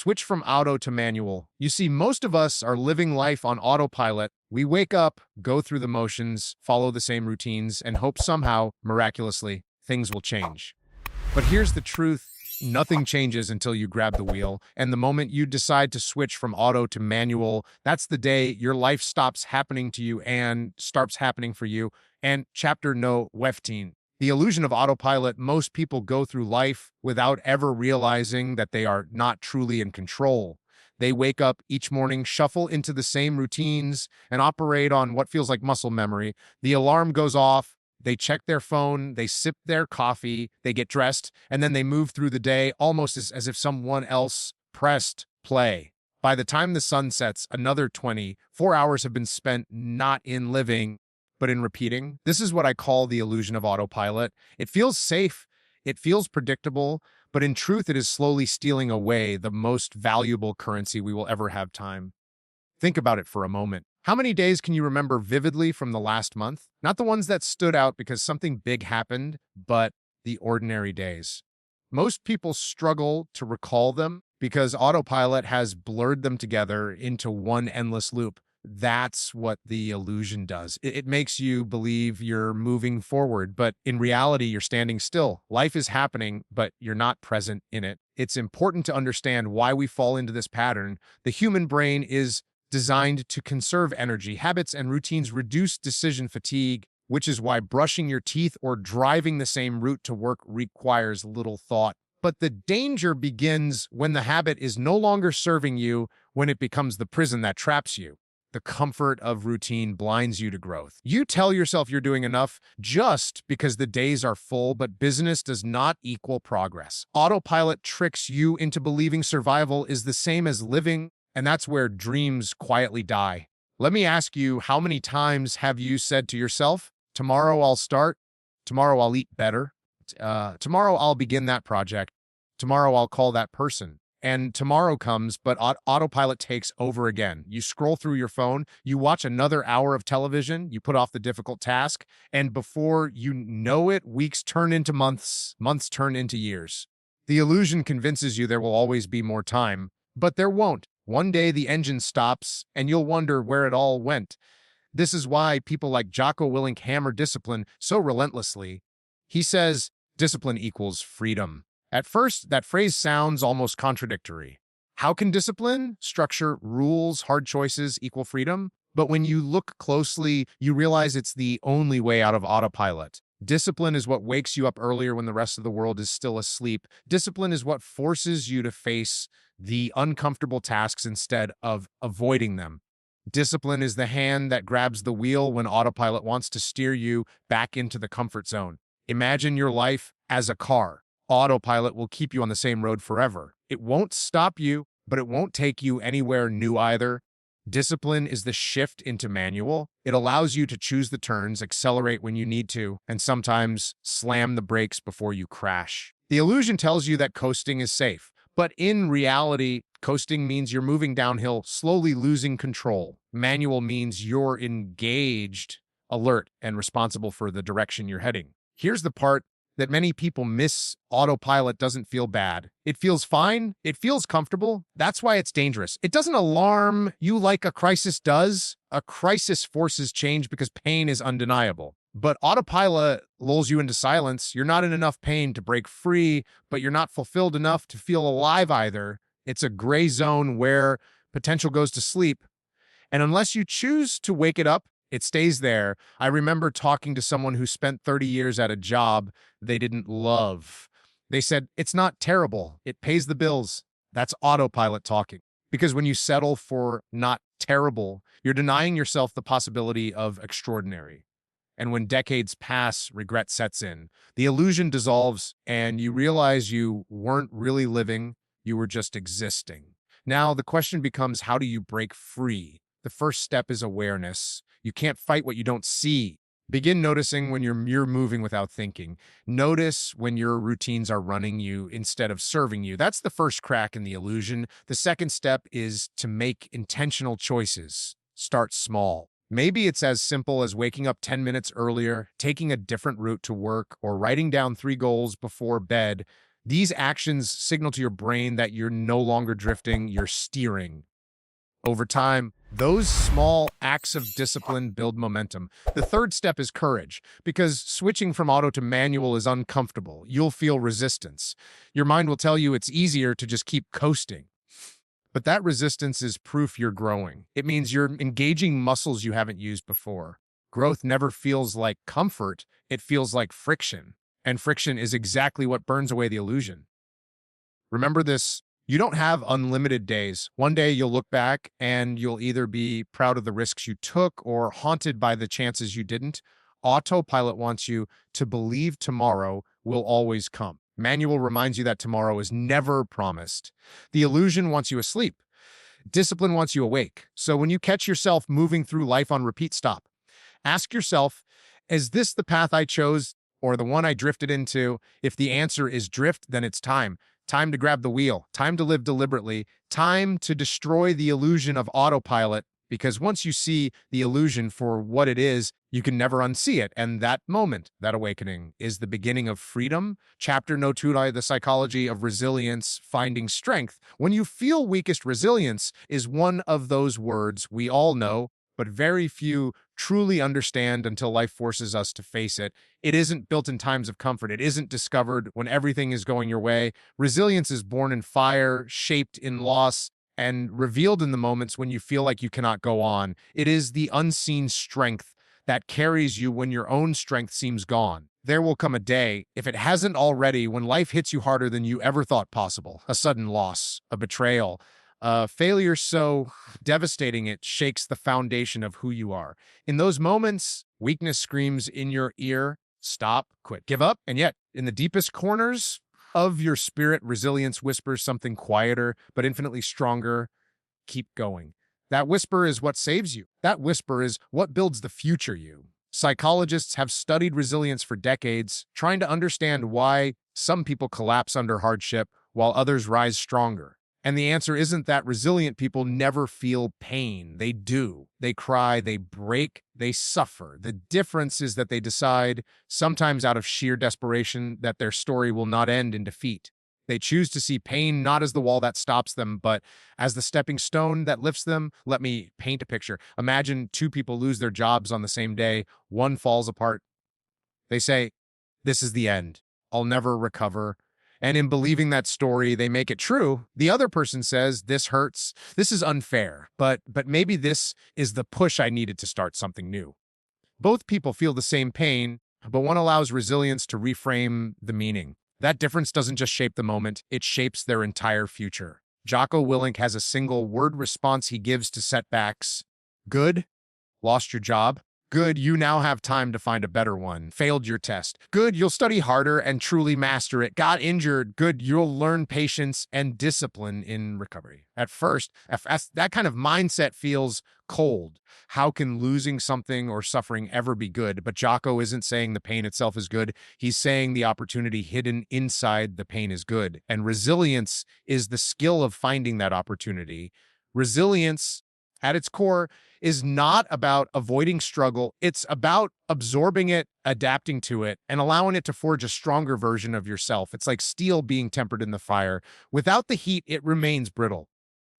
Switch from auto to manual. You see, most of us are living life on autopilot. We wake up, go through the motions, follow the same routines, and hope somehow, miraculously, things will change. But here's the truth. Nothing changes until you grab the wheel, and the moment you decide to switch from auto to manual, that's the day your life stops happening to you and starts happening for you. And chapter no 15. The illusion of autopilot. Most people go through life without ever realizing that they are not truly in control. They wake up each morning, shuffle into the same routines, and operate on what feels like muscle memory. The alarm goes off, they check their phone, they sip their coffee, they get dressed, and then they move through the day almost as if someone else pressed play. By the time the sun sets, another 24 hours have been spent not in living, but in repeating. This is what I call the illusion of autopilot. It feels safe, it feels predictable, but in truth, it is slowly stealing away the most valuable currency we will ever have: time. Think about it for a moment. How many days can you remember vividly from the last month? Not the ones that stood out because something big happened, but the ordinary days. Most people struggle to recall them because autopilot has blurred them together into one endless loop. That's what the illusion does. It makes you believe you're moving forward, but in reality, you're standing still. Life is happening, but you're not present in it. It's important to understand why we fall into this pattern. The human brain is designed to conserve energy. Habits and routines reduce decision fatigue, which is why brushing your teeth or driving the same route to work requires little thought. But the danger begins when the habit is no longer serving you, when it becomes the prison that traps you. The comfort of routine blinds you to growth. You tell yourself you're doing enough just because the days are full, but business does not equal progress. Autopilot tricks you into believing survival is the same as living, and that's where dreams quietly die. Let me ask you, how many times have you said to yourself, tomorrow I'll start, tomorrow I'll eat better, tomorrow I'll begin that project, tomorrow I'll call that person? And tomorrow comes, but autopilot takes over again. You scroll through your phone, you watch another hour of television, you put off the difficult task, and before you know it, weeks turn into months, months turn into years. The illusion convinces you there will always be more time, but there won't. One day the engine stops, and you'll wonder where it all went. This is why people like Jocko Willink hammer discipline so relentlessly. He says, discipline equals freedom. At first, that phrase sounds almost contradictory. How can discipline, structure, rules, hard choices equal freedom? But when you look closely, you realize it's the only way out of autopilot. Discipline is what wakes you up earlier when the rest of the world is still asleep. Discipline is what forces you to face the uncomfortable tasks instead of avoiding them. Discipline is the hand that grabs the wheel when autopilot wants to steer you back into the comfort zone. Imagine your life as a car. Autopilot will keep you on the same road forever. It won't stop you, but it won't take you anywhere new either. Discipline is the shift into manual. It allows you to choose the turns, accelerate when you need to, and sometimes slam the brakes before you crash. The illusion tells you that coasting is safe, but in reality, coasting means you're moving downhill, slowly losing control. Manual means you're engaged, alert, and responsible for the direction you're heading. Here's the part that many people miss. Autopilot doesn't feel bad. It feels fine. It feels comfortable. That's why it's dangerous. It doesn't alarm you like a crisis does. A crisis forces change because pain is undeniable. But autopilot lulls you into silence. You're not in enough pain to break free, but you're not fulfilled enough to feel alive either. It's a gray zone where potential goes to sleep. And unless you choose to wake it up, it stays there. I remember talking to someone who spent 30 years at a job they didn't love. They said, it's not terrible. It pays the bills. That's autopilot talking. Because when you settle for not terrible, you're denying yourself the possibility of extraordinary. And when decades pass, regret sets in. The illusion dissolves, and you realize you weren't really living, you were just existing. Now, the question becomes, how do you break free? The first step is awareness. You can't fight what you don't see. Begin noticing when you're moving without thinking. Notice when your routines are running you instead of serving you. That's the first crack in the illusion. The second step is to make intentional choices. Start small. Maybe it's as simple as waking up 10 minutes earlier, taking a different route to work, or writing down 3 goals before bed. These actions signal to your brain that you're no longer drifting, you're steering. Over time, those small acts of discipline build momentum. The third step is courage, because switching from auto to manual is uncomfortable. You'll feel resistance. Your mind will tell you it's easier to just keep coasting. But that resistance is proof you're growing. It means you're engaging muscles you haven't used before. Growth never feels like comfort, it feels like friction. And friction is exactly what burns away the illusion. Remember this, you don't have unlimited days. One day you'll look back and you'll either be proud of the risks you took or haunted by the chances you didn't. Autopilot wants you to believe tomorrow will always come. Manual reminds you that tomorrow is never promised. The illusion wants you asleep. Discipline wants you awake. So when you catch yourself moving through life on repeat, stop. Ask yourself, is this the path I chose or the one I drifted into? If the answer is drift, then it's time. Time to grab the wheel, time to live deliberately, time to destroy the illusion of autopilot, because once you see the illusion for what it is, you can never unsee it. And that moment, that awakening, is the beginning of freedom. Chapter No 2, The Psychology of Resilience, Finding Strength. When you feel weakest, resilience is one of those words we all know, but very few truly understand until life forces us to face it. It isn't built in times of comfort. It isn't discovered when everything is going your way. Resilience is born in fire, shaped in loss, and revealed in the moments when you feel like you cannot go on. It is the unseen strength that carries you when your own strength seems gone. There will come a day, if it hasn't already, when life hits you harder than you ever thought possible. A sudden loss, a betrayal, a failure so devastating it shakes the foundation of who you are. In those moments, weakness screams in your ear, stop, quit, give up. And yet, in the deepest corners of your spirit, resilience whispers something quieter, but infinitely stronger. Keep going. That whisper is what saves you. That whisper is what builds the future you. Psychologists have studied resilience for decades, trying to understand why some people collapse under hardship while others rise stronger. And the answer isn't that resilient people never feel pain. They do. They cry, they break, they suffer. The difference is that they decide, sometimes out of sheer desperation, that their story will not end in defeat. They choose to see pain not as the wall that stops them, but as the stepping stone that lifts them. Let me paint a picture. Imagine two people lose their jobs on the same day. One falls apart. They say, "This is the end. I'll never recover." And in believing that story, they make it true. The other person says, "This hurts. This is unfair, but maybe this is the push I needed to start something new." Both people feel the same pain, but one allows resilience to reframe the meaning. That difference doesn't just shape the moment, it shapes their entire future. Jocko Willink has a single word response he gives to setbacks. Good. Lost your job? Good, you now have time to find a better one. Failed your test? Good, you'll study harder and truly master it. Got injured? Good, you'll learn patience and discipline in recovery. At first, that kind of mindset feels cold. How can losing something or suffering ever be good? But Jocko isn't saying the pain itself is good. He's saying the opportunity hidden inside the pain is good. And resilience is the skill of finding that opportunity. Resilience, at its core, is not about avoiding struggle. It's about absorbing it, adapting to it, and allowing it to forge a stronger version of yourself. It's like steel being tempered in the fire. Without the heat, it remains brittle.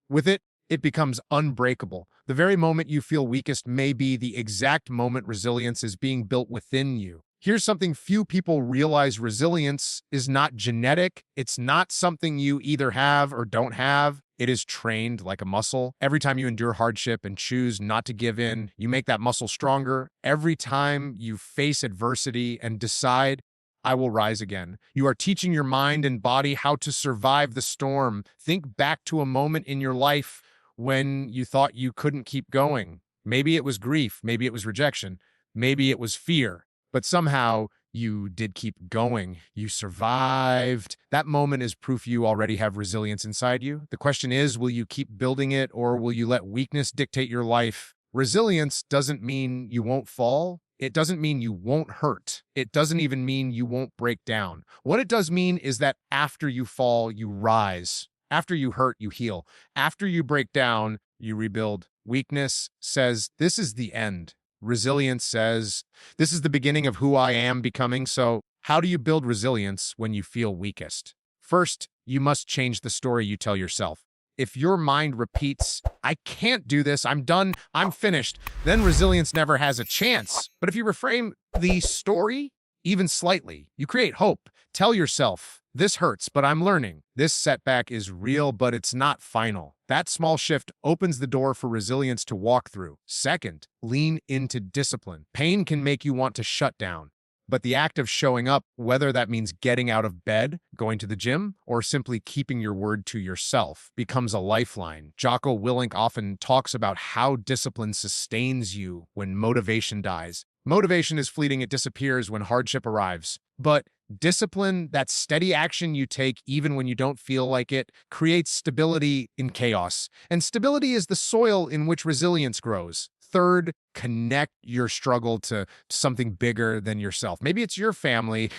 With it, it becomes unbreakable. The very moment you feel weakest may be the exact moment resilience is being built within you. Here's something few people realize: resilience is not genetic. It's not something you either have or don't have. It is trained like a muscle. Every time you endure hardship and choose not to give in, you make that muscle stronger. Every time you face adversity and decide, "I will rise again," you are teaching your mind and body how to survive the storm. Think back to a moment in your life when you thought you couldn't keep going. Maybe it was grief, maybe it was rejection, maybe it was fear, but somehow you did keep going. You survived. That moment is proof you already have resilience inside you. The question is, will you keep building it or will you let weakness dictate your life? Resilience doesn't mean you won't fall. It doesn't mean you won't hurt. It doesn't even mean you won't break down. What it does mean is that after you fall, you rise. After you hurt, you heal. After you break down, you rebuild. Weakness says, "This is the end." Resilience says, "This is the beginning of who I am becoming." So how do you build resilience when you feel weakest? First, you must change the story you tell yourself. If your mind repeats, I can't do this, I'm done, I'm finished, then resilience never has a chance. But if you reframe the story even slightly, you create hope. Tell yourself, this hurts, but I'm learning. This setback is real, but it's not final. That small shift opens the door for resilience to walk through. Second, lean into discipline. Pain can make you want to shut down. But the act of showing up, whether that means getting out of bed, going to the gym, or simply keeping your word to yourself, becomes a lifeline. Jocko Willink often talks about how discipline sustains you when motivation dies. Motivation is fleeting, it disappears when hardship arrives. But discipline, that steady action you take even when you don't feel like it, creates stability in chaos. And stability is the soil in which resilience grows. Third, connect your struggle to something bigger than yourself. Maybe it's your family,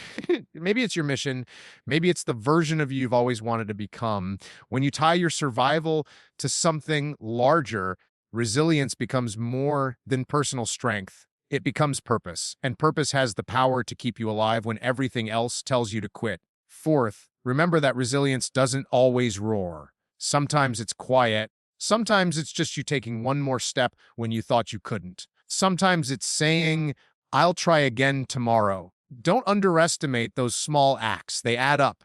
maybe it's your mission, maybe it's the version of you you've always wanted to become. When you tie your survival to something larger, resilience becomes more than personal strength. It becomes purpose, and purpose has the power to keep you alive when everything else tells you to quit. Fourth, remember that resilience doesn't always roar. Sometimes it's quiet. Sometimes it's just you taking one more step when you thought you couldn't. Sometimes it's saying, I'll try again tomorrow. Don't underestimate those small acts. They add up.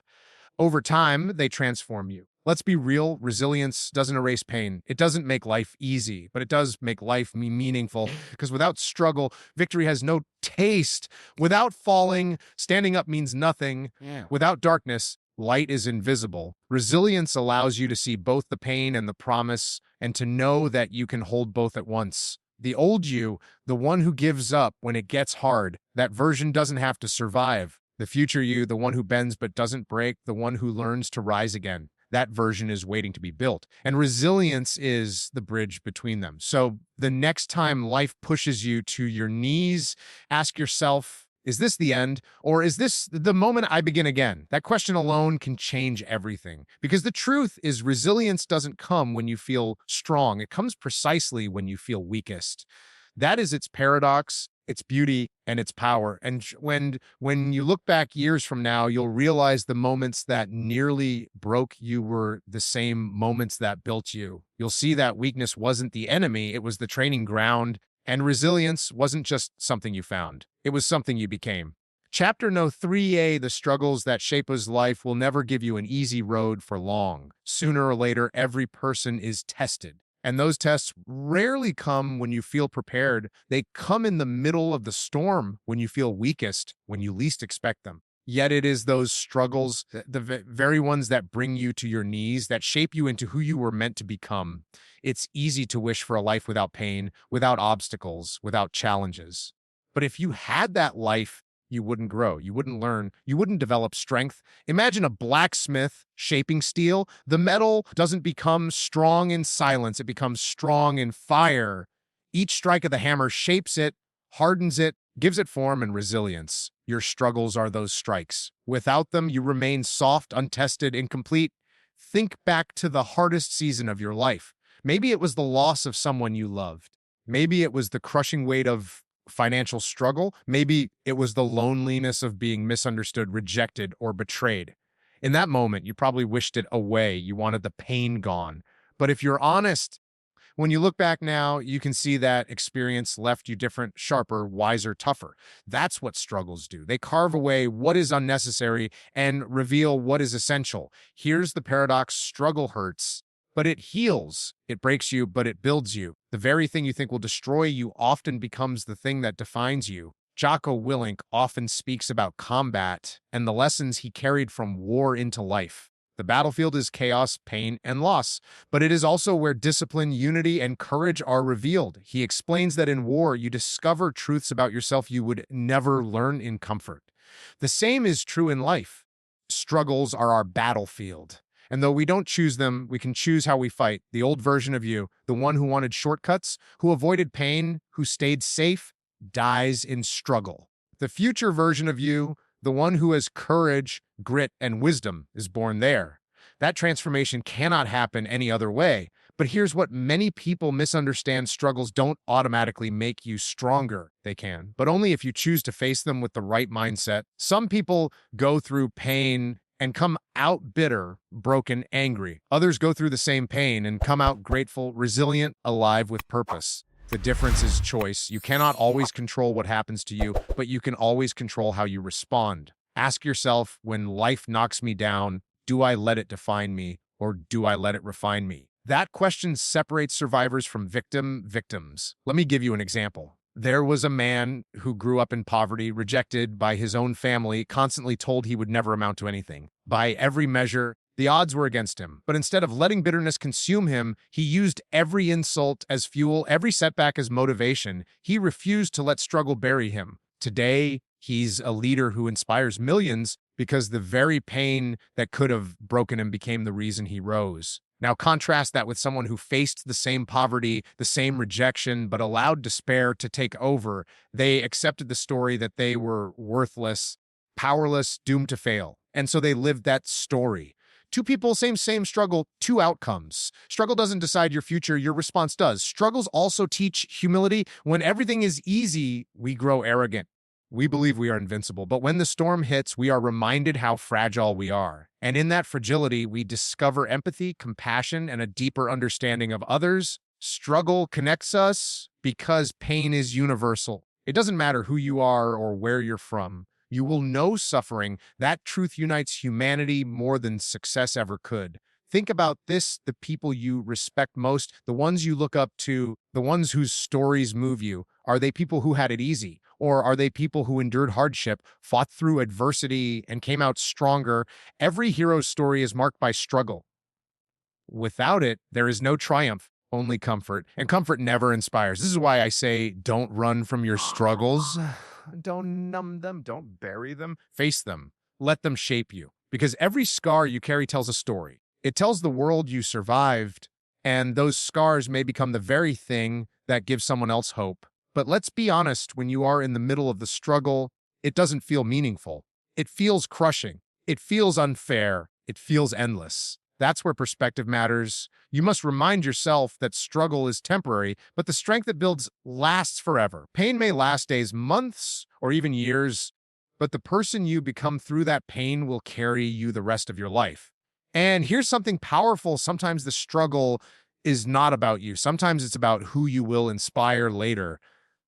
Over time, they transform you. Let's be real, resilience doesn't erase pain. It doesn't make life easy, but it does make life meaningful. Because without struggle, victory has no taste. Without falling, standing up means nothing. Without darkness, light is invisible. Resilience allows you to see both the pain and the promise, and to know that you can hold both at once. The old you, the one who gives up when it gets hard, that version doesn't have to survive. The future you, the one who bends but doesn't break, the one who learns to rise again, that version is waiting to be built. And resilience is the bridge between them. So the next time life pushes you to your knees, ask yourself, is this the end? Or is this the moment I begin again? That question alone can change everything. Because the truth is, resilience doesn't come when you feel strong. It comes precisely when you feel weakest. That is its paradox, its beauty, and its power. And when you look back years from now, you'll realize the moments that nearly broke you were the same moments that built you. You'll see that weakness wasn't the enemy, it was the training ground. And resilience wasn't just something you found, it was something you became. Chapter No 3a, the struggles that shape us life, will never give you an easy road for long. Sooner or later, every person is tested. And those tests rarely come when you feel prepared. They come in the middle of the storm, when you feel weakest, when you least expect them. Yet it is those struggles, the very ones that bring you to your knees, that shape you into who you were meant to become. It's easy to wish for a life without pain, without obstacles, without challenges. But if you had that life, you wouldn't grow, you wouldn't learn, you wouldn't develop strength. Imagine a blacksmith shaping steel. The metal doesn't become strong in silence, it becomes strong in fire. Each strike of the hammer shapes it, hardens it, gives it form and resilience. Your struggles are those strikes. Without them, you remain soft, untested, incomplete. Think back to the hardest season of your life. Maybe it was the loss of someone you loved. Maybe it was the crushing weight of financial struggle. Maybe it was the loneliness of being misunderstood, rejected, or betrayed. In that moment, you probably wished it away. You wanted the pain gone. But if you're honest, when you look back now, you can see that experience left you different, sharper, wiser, tougher. That's what struggles do. They carve away what is unnecessary and reveal what is essential. Here's the paradox: struggle hurts, but it heals. It breaks you, but it builds you. The very thing you think will destroy you often becomes the thing that defines you. Jocko Willink often speaks about combat and the lessons he carried from war into life. The battlefield is chaos, pain, and loss, but it is also where discipline, unity, and courage are revealed. He explains that in war, you discover truths about yourself you would never learn in comfort. The same is true in life. Struggles are our battlefield. And though we don't choose them, we can choose how we fight. The old version of you, the one who wanted shortcuts, who avoided pain, who stayed safe, dies in struggle. The future version of you, the one who has courage, grit, and wisdom, is born there. That transformation cannot happen any other way. But here's what many people misunderstand: struggles don't automatically make you stronger. They can, but only if you choose to face them with the right mindset. Some people go through pain and come out bitter, broken, angry. Others go through the same pain and come out grateful, resilient, alive with purpose. The difference is choice. You cannot always control what happens to you, but you can always control how you respond. Ask yourself, when life knocks me down, do I let it define me or do I let it refine me? That question separates survivors from victims. Let me give you an example. There was a man who grew up in poverty, rejected by his own family, constantly told he would never amount to anything. By every measure, the odds were against him. But instead of letting bitterness consume him, he used every insult as fuel, every setback as motivation. He refused to let struggle bury him. Today, he's a leader who inspires millions because the very pain that could have broken him became the reason he rose. Now contrast that with someone who faced the same poverty, the same rejection, but allowed despair to take over. They accepted the story that they were worthless, powerless, doomed to fail. And so they lived that story. Two people, same struggle, two outcomes. Struggle doesn't decide your future, your response does. Struggles also teach humility. When everything is easy, we grow arrogant. We believe we are invincible, but when the storm hits, we are reminded how fragile we are. And in that fragility, we discover empathy, compassion, and a deeper understanding of others. Struggle connects us because pain is universal. It doesn't matter who you are or where you're from. You will know suffering. That truth unites humanity more than success ever could. Think about this: the people you respect most, the ones you look up to, the ones whose stories move you. Are they people who had it easy? Or are they people who endured hardship, fought through adversity, and came out stronger? Every hero's story is marked by struggle. Without it, there is no triumph, only comfort. And comfort never inspires. This is why I say don't run from your struggles. Don't numb them, don't bury them. Face them. Let them shape you. Because every scar you carry tells a story. It tells the world you survived, and those scars may become the very thing that gives someone else hope. But let's be honest, when you are in the middle of the struggle, it doesn't feel meaningful. It feels crushing. It feels unfair. It feels endless. That's where perspective matters. You must remind yourself that struggle is temporary, but the strength that builds lasts forever. Pain may last days, months, or even years, but the person you become through that pain will carry you the rest of your life. And here's something powerful. Sometimes the struggle is not about you. Sometimes it's about who you will inspire later.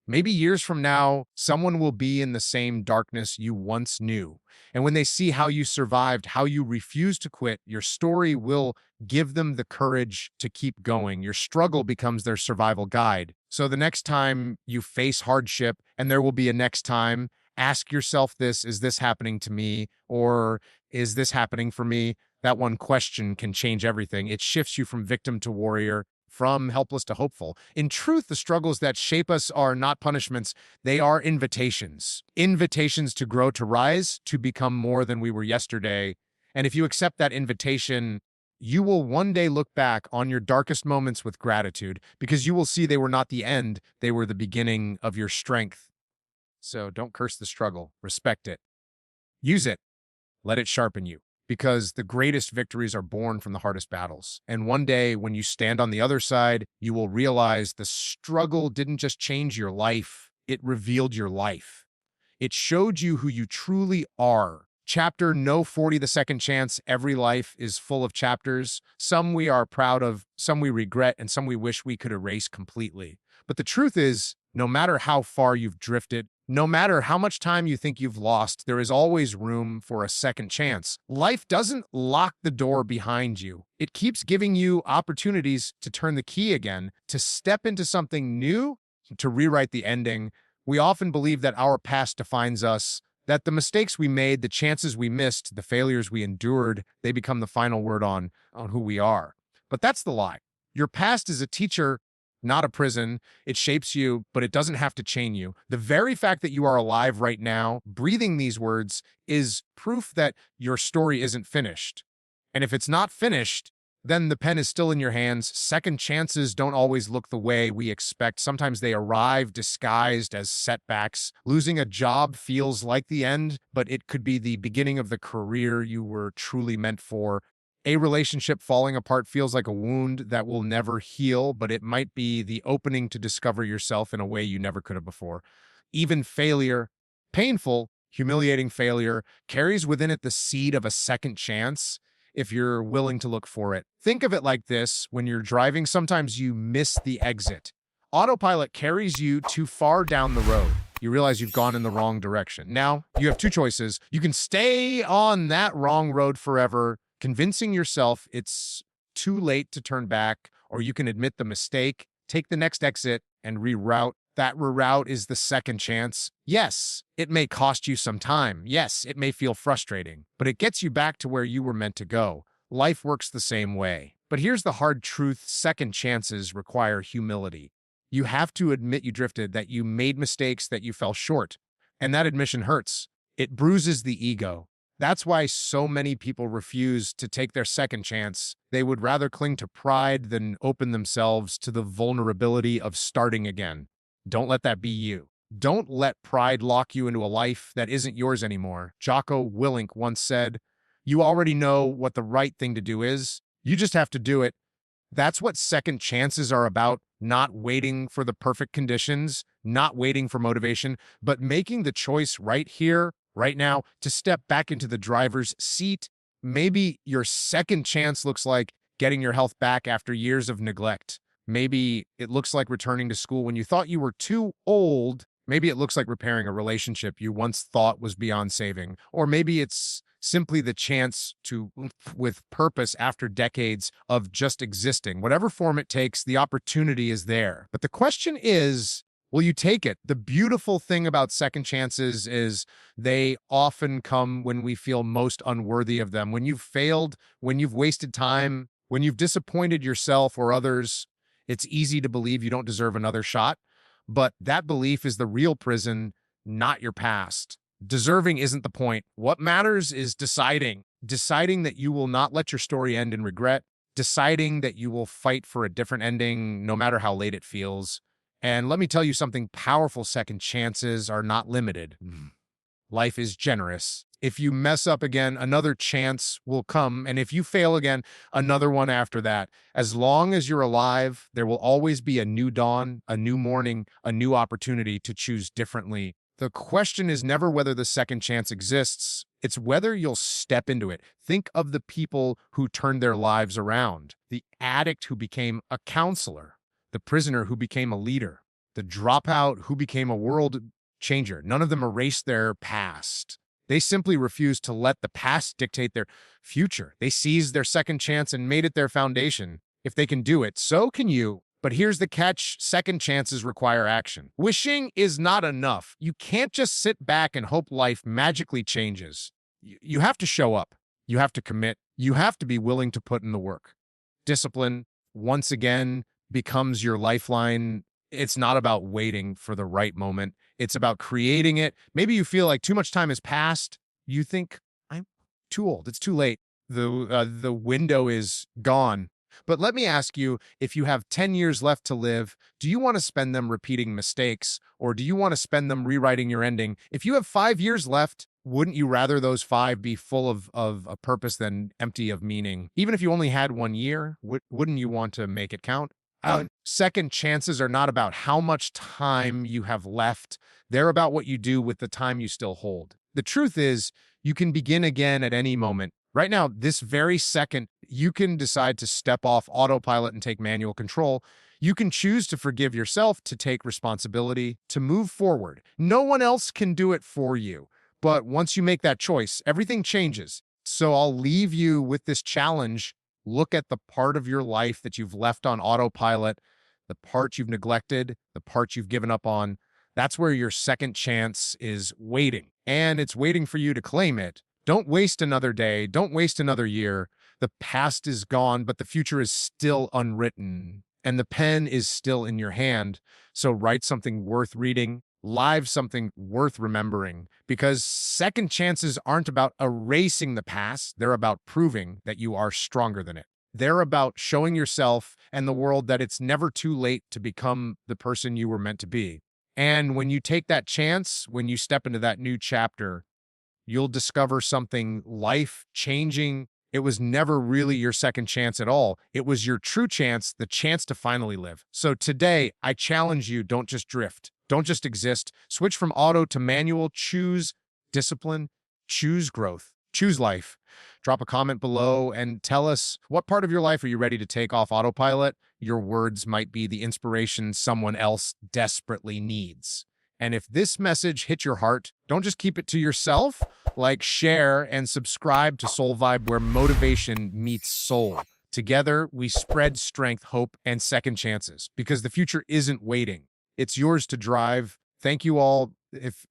Maybe years from now, someone will be in the same darkness you once knew. And when they see how you survived, how you refused to quit, your story will give them the courage to keep going. Your struggle becomes their survival guide. So the next time you face hardship, and there will be a next time, ask yourself this: is this happening to me? Or is this happening for me? That one question can change everything. It shifts you from victim to warrior, from helpless to hopeful. In truth, the struggles that shape us are not punishments. They are invitations. Invitations to grow, to rise, to become more than we were yesterday. And if you accept that invitation, you will one day look back on your darkest moments with gratitude, because you will see they were not the end. They were the beginning of your strength. So don't curse the struggle. Respect it. Use it. Let it sharpen you. Because the greatest victories are born from the hardest battles. And one day, when you stand on the other side, you will realize the struggle didn't just change your life, it revealed your life. It showed you who you truly are. Chapter No 40, the second chance. Every life is full of chapters. Some we are proud of, some we regret, and some we wish we could erase completely. But the truth is, no matter how far you've drifted, no matter how much time you think you've lost, there is always room for a second chance. Life doesn't lock the door behind you. It keeps giving you opportunities to turn the key again, to step into something new, to rewrite the ending. We often believe that our past defines us, that the mistakes we made, the chances we missed, the failures we endured, they become the final word on who we are. But that's the lie. Your past is a teacher, not a prison. It shapes you, but it doesn't have to chain you. The very fact that you are alive right now, breathing these words, is proof that your story isn't finished. And if it's not finished, then the pen is still in your hands. Second chances don't always look the way we expect. Sometimes they arrive disguised as setbacks. Losing a job feels like the end, but it could be the beginning of the career you were truly meant for. A relationship falling apart feels like a wound that will never heal, but it might be the opening to discover yourself in a way you never could have before. Even failure, painful, Humiliating failure carries within it the seed of a second chance if you're willing to look for it. Think of it like this: when you're driving, sometimes you miss the exit. Autopilot carries you too far down the road. You realize you've gone in the wrong direction. Now, you have two choices. You can stay on that wrong road forever, convincing yourself it's too late to turn back, or you can admit the mistake, take the next exit, and reroute. That reroute is the second chance. Yes, it may cost you some time. Yes, it may feel frustrating, but it gets you back to where you were meant to go. Life works the same way. But here's the hard truth: second chances require humility. You have to admit you drifted, that you made mistakes, that you fell short. And that admission hurts. It bruises the ego. That's why so many people refuse to take their second chance. They would rather cling to pride than open themselves to the vulnerability of starting again. Don't let that be you. Don't let pride lock you into a life that isn't yours anymore. Jocko Willink once said, "You already know what the right thing to do is. You just have to do it." That's what second chances are about: not waiting for the perfect conditions, not waiting for motivation, but making the choice right here, right now, to step back into the driver's seat. Maybe your second chance looks like getting your health back after years of neglect. Maybe it looks like returning to school when you thought you were too old. Maybe it looks like repairing a relationship you once thought was beyond saving. Or maybe it's simply the chance to live with purpose after decades of just existing. Whatever form it takes, the opportunity is there. But the question is, will you take it? The beautiful thing about second chances is they often come when we feel most unworthy of them. When you've failed, when you've wasted time, when you've disappointed yourself or others, it's easy to believe you don't deserve another shot. But that belief is the real prison, not your past. Deserving isn't the point. What matters is deciding. Deciding that you will not let your story end in regret. Deciding that you will fight for a different ending, no matter how late it feels. And let me tell you something powerful: second chances are not limited. Life is generous. If you mess up again, another chance will come. And if you fail again, another one after that. As long as you're alive, there will always be a new dawn, a new morning, a new opportunity to choose differently. The question is never whether the second chance exists. It's whether you'll step into it. Think of the people who turned their lives around: the addict who became a counselor, the prisoner who became a leader, the dropout who became a world changer. None of them erased their past. They simply refused to let the past dictate their future. They seized their second chance and made it their foundation. If they can do it, so can you. But here's the catch: second chances require action. Wishing is not enough. You can't just sit back and hope life magically changes. You have to show up. You have to commit. You have to be willing to put in the work. Discipline, once again, becomes your lifeline. It's not about waiting for the right moment. It's about creating it. Maybe you feel like too much time has passed. You think, "I'm too old. It's too late. The window is gone." But let me ask you, if you have 10 years left to live, do you want to spend them repeating mistakes, or do you want to spend them rewriting your ending? If you have 5 years left, wouldn't you rather those 5 be full of a purpose than empty of meaning? Even if you only had 1 year, wouldn't you want to make it count? Second chances are not about how much time you have left. They're about what you do with the time you still hold. The truth is, you can begin again at any moment. Right now, this very second, you can decide to step off autopilot and take manual control. You can choose to forgive yourself, to take responsibility, to move forward. No one else can do it for you. But once you make that choice, everything changes. So I'll leave you with this challenge. Look at the part of your life that you've left on autopilot, the part you've neglected, the part you've given up on. That's where your second chance is waiting. And it's waiting for you to claim it. Don't waste another day. Don't waste another year. The past is gone, but the future is still unwritten. And the pen is still in your hand. So write something worth reading, live something worth remembering, because second chances aren't about erasing the past. They're about proving that you are stronger than it. They're about showing yourself and the world that it's never too late to become the person you were meant to be. And when you take that chance, when you step into that new chapter, you'll discover something life-changing. It was never really your second chance at all. It was your true chance, the chance to finally live. So today, I challenge you: don't just drift. Don't just exist. Switch from auto to manual. Choose discipline, choose growth, choose life. Drop a comment below and tell us what part of your life are you ready to take off autopilot. Your words might be the inspiration someone else desperately needs. And if this message hit your heart, don't just keep it to yourself. Like, share, and subscribe to Soul Vibe, where motivation meets soul. Together, we spread strength, hope, and second chances, because the future isn't waiting. It's yours to drive. Thank you all. If